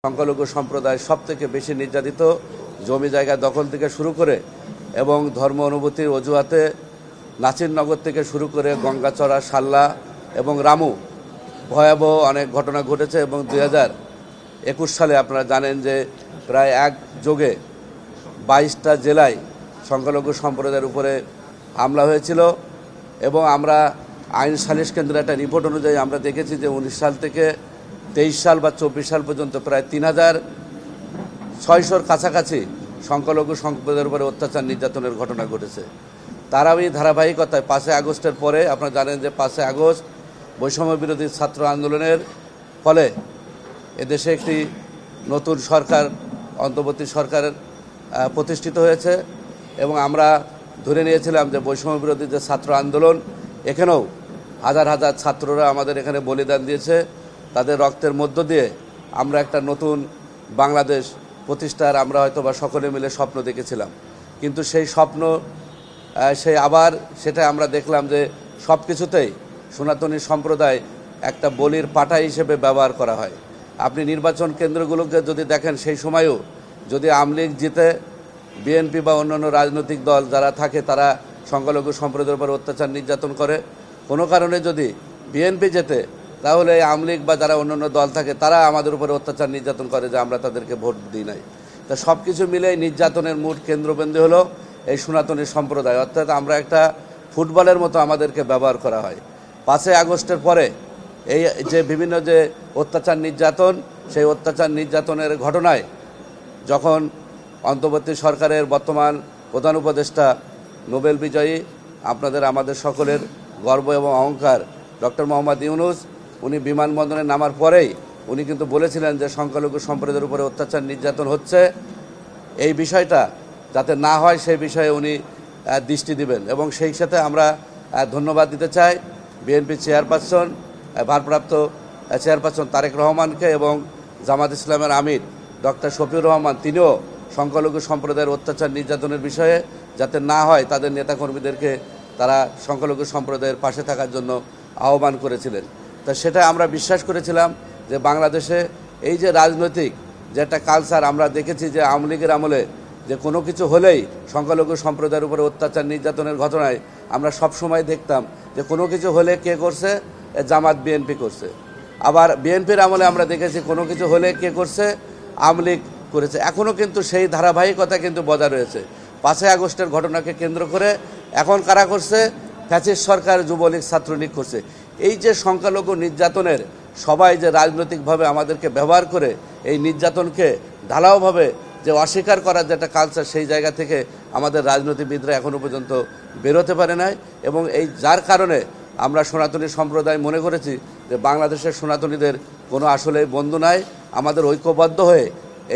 সংখ্যালঘু সম্প্রদায় সবথেকে বেশি নির্যাতিত, জমি জায়গা দখল থেকে শুরু করে এবং ধর্ম অনুভূতির অজুহাতে নাসিরনগর থেকে শুরু করে গঙ্গাচড়া, সাল্লা এবং রামু ভয়াবহ অনেক ঘটনা ঘটেছে। এবং 2021 সালে আপনারা জানেন যে প্রায় একযোগে 22টা জেলায় সংখ্যালঘু সম্প্রদায়ের উপরে হামলা হয়েছিল। এবং আমরা আইন সালিশ কেন্দ্রের একটা রিপোর্ট অনুযায়ী আমরা দেখেছি যে 19 সাল থেকে 23 সাল বা 24 সাল পর্যন্ত প্রায় 3600-র কাছাকাছি সংখ্যালঘু সম্প্রদায়ের উপরে অত্যাচার নির্যাতনের ঘটনা ঘটেছে। তারই ধারাবাহিকতায় 5 আগস্টের পরে আপনারা জানেন যে 5 আগস্ট বৈষম্য বিরোধী ছাত্র আন্দোলনের ফলে এদেশে একটি নতুন সরকার, অন্তর্বর্তী সরকারের প্রতিষ্ঠিত হয়েছে। এবং আমরা ধরে নিয়েছিলাম যে বৈষম্য বিরোধী যে ছাত্র আন্দোলন, এখানেও হাজার হাজার ছাত্ররা আমাদের এখানে বলিদান দিয়েছে। তাদের রক্তের মধ্য দিয়ে আমরা একটা নতুন বাংলাদেশ প্রতিষ্ঠার আমরা হয়তোবা সকলে মিলে স্বপ্ন দেখেছিলাম। কিন্তু সেই স্বপ্ন আবার সেটা আমরা দেখলাম যে সব কিছুতেই সনাতনী সম্প্রদায় একটা বলির পাঁঠা হিসেবে ব্যবহার করা হয়। আপনি নির্বাচন কেন্দ্রগুলোকে যদি দেখেন, সেই সময়ও যদি আওয়ামী লীগ জিতে, বিএনপি বা অন্যান্য রাজনৈতিক দল যারা থাকে তারা সংখ্যালঘু সম্প্রদায়ের উপর অত্যাচার নির্যাতন করে। কোনো কারণে যদি বিএনপি জেতে, তাহলে আওয়ামী লীগ বা যারা অন্যান্য দল থাকে তারা আমাদের উপরে অত্যাচার নির্যাতন করে যে আমরা তাদেরকে ভোট দিই নাই। তা সব কিছু মিলে নির্যাতনের মূল কেন্দ্রবিন্দু হলো এই সনাতনী সম্প্রদায়। অর্থাৎ আমরা একটা ফুটবলের মতো আমাদেরকে ব্যবহার করা হয়। 5 আগস্টের পরে এই যে বিভিন্ন যে অত্যাচার নির্যাতন, সেই অত্যাচার নির্যাতনের ঘটনায় যখন অন্তর্বর্তী সরকারের বর্তমান প্রধান উপদেষ্টা, নোবেল বিজয়ী, আমাদের সকলের গর্ব এবং অহংকার ডক্টর মোহাম্মদ ইউনূস, উনি বিমানবন্দরে নামার পরেই উনি কিন্তু বলেছিলেন যে সংখ্যালঘু সম্প্রদায়ের উপরে অত্যাচার নির্যাতন হচ্ছে, এই বিষয়টা যাতে না হয় সেই বিষয়ে উনি দৃষ্টি দিবেন। এবং সেই সাথে আমরা ধন্যবাদ দিতে চাই বিএনপি চেয়ারপারসন, ভারপ্রাপ্ত চেয়ারপারসন তারেক রহমানকে এবং জামাত ইসলামের আমির ডক্টর শফিউর রহমান, তিনিও সংখ্যালঘু সম্প্রদায়ের অত্যাচার নির্যাতনের বিষয়ে যাতে না হয় তাদের নেতাকর্মীদেরকে তারা সংখ্যালঘু সম্প্রদায়ের পাশে থাকার জন্য আহ্বান করেছিলেন। তা সেটা আমরা বিশ্বাস করেছিলাম যে বাংলাদেশে এই যে রাজনৈতিক যে একটা কালচার আমরা দেখেছি যে আওয়ামী লীগের আমলে যে কোনো কিছু হলেই সংখ্যালঘু সম্প্রদায়ের উপরে অত্যাচার নির্যাতনের ঘটনায় আমরা সব সময় দেখতাম যে কোনো কিছু হলে কে করছে, জামাত বিএনপি করছে। আবার বিএনপির আমলে আমরা দেখেছি কোনো কিছু হলে কে করছে, আওয়ামী লীগ করেছে। এখনও কিন্তু সেই ধারাবাহিকতা কিন্তু বজায় রয়েছে। 5 আগস্টের ঘটনাকে কেন্দ্র করে এখন কারা করছে, ফ্যাসিস্ট সরকার, যুবলীগ, ছাত্রলীগ করছে। এই যে সংখ্যালঘু নির্যাতনের সবাই যে রাজনৈতিকভাবে আমাদেরকে ব্যবহার করে এই নির্যাতনকে ঢালাওভাবে যে অস্বীকার করার যে একটা কালচার, সেই জায়গা থেকে আমাদের রাজনীতিবিদরা এখনও পর্যন্ত বেরোতে পারে নাই। এবং এই যার কারণে আমরা সনাতনী সম্প্রদায় মনে করেছি যে বাংলাদেশের সনাতনীদের কোনো আসলে বন্ধু নাই। আমাদের ঐক্যবদ্ধ হয়ে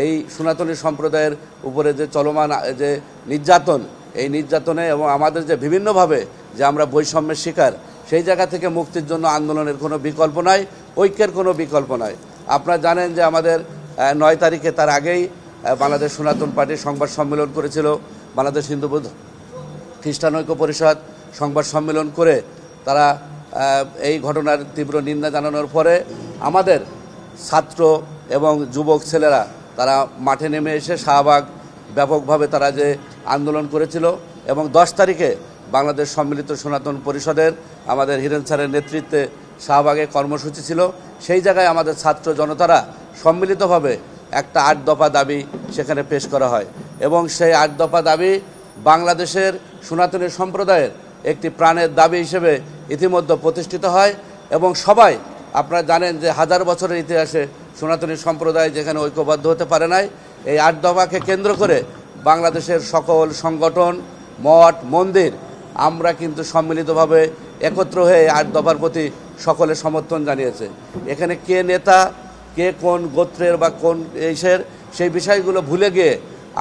এই সনাতনী সম্প্রদায়ের উপরে যে চলমান যে নির্যাতন, এই নির্যাতনে এবং আমাদের যে বিভিন্নভাবে যে আমরা বৈষম্যের শিকার, সেই জায়গা থেকে মুক্তির জন্য আন্দোলনের কোনো বিকল্প নাই, ঐক্যের কোনো বিকল্প নাই। আপনারা জানেন যে আমাদের 9 তারিখে, তার আগেই বাংলাদেশ সনাতন পার্টি সংবাদ সম্মেলন করেছিল। বাংলাদেশ হিন্দু বৌদ্ধ খ্রিস্টান ঐক্য পরিষদ সংবাদ সম্মেলন করে তারা এই ঘটনার তীব্র নিন্দা জানানোর পরে আমাদের ছাত্র এবং যুবক ছেলেরা তারা মাঠে নেমে এসে শাহবাগ ব্যাপকভাবে তারা যে আন্দোলন করেছিল। এবং 10 তারিখে বাংলাদেশ সম্মিলিত সনাতন পরিষদের আমাদের হিরেন স্যারের নেতৃত্বে শাহবাগে কর্মসূচি ছিল। সেই জায়গায় আমাদের ছাত্র জনতারা সম্মিলিতভাবে একটা 8 দফা দাবি সেখানে পেশ করা হয়। এবং সেই 8 দফা দাবি বাংলাদেশের সনাতনী সম্প্রদায়ের একটি প্রাণের দাবি হিসেবে ইতিমধ্যে প্রতিষ্ঠিত হয়। এবং সবাই আপনারা জানেন যে 1000 বছরের ইতিহাসে সনাতনী সম্প্রদায় যেখানে ঐক্যবদ্ধ হতে পারে নাই, এই 8 দফাকে কেন্দ্র করে বাংলাদেশের সকল সংগঠন, মঠ, মন্দির আমরা কিন্তু সম্মিলিতভাবে একত্র হয়ে 8 দফার প্রতি সকলে সমর্থন জানিয়েছে। এখানে কে নেতা, কে কোন গোত্রের বা কোন দেশের, সেই বিষয়গুলো ভুলে গিয়ে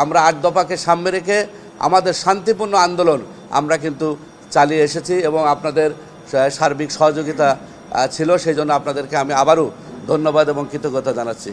আমরা 8 দফাকে সামনে রেখে আমাদের শান্তিপূর্ণ আন্দোলন আমরা কিন্তু চালিয়ে এসেছি। এবং আপনাদের সার্বিক সহযোগিতা ছিল, সেই জন্য আপনাদেরকে আমি আবারও ধন্যবাদ এবং কৃতজ্ঞতা জানাচ্ছি।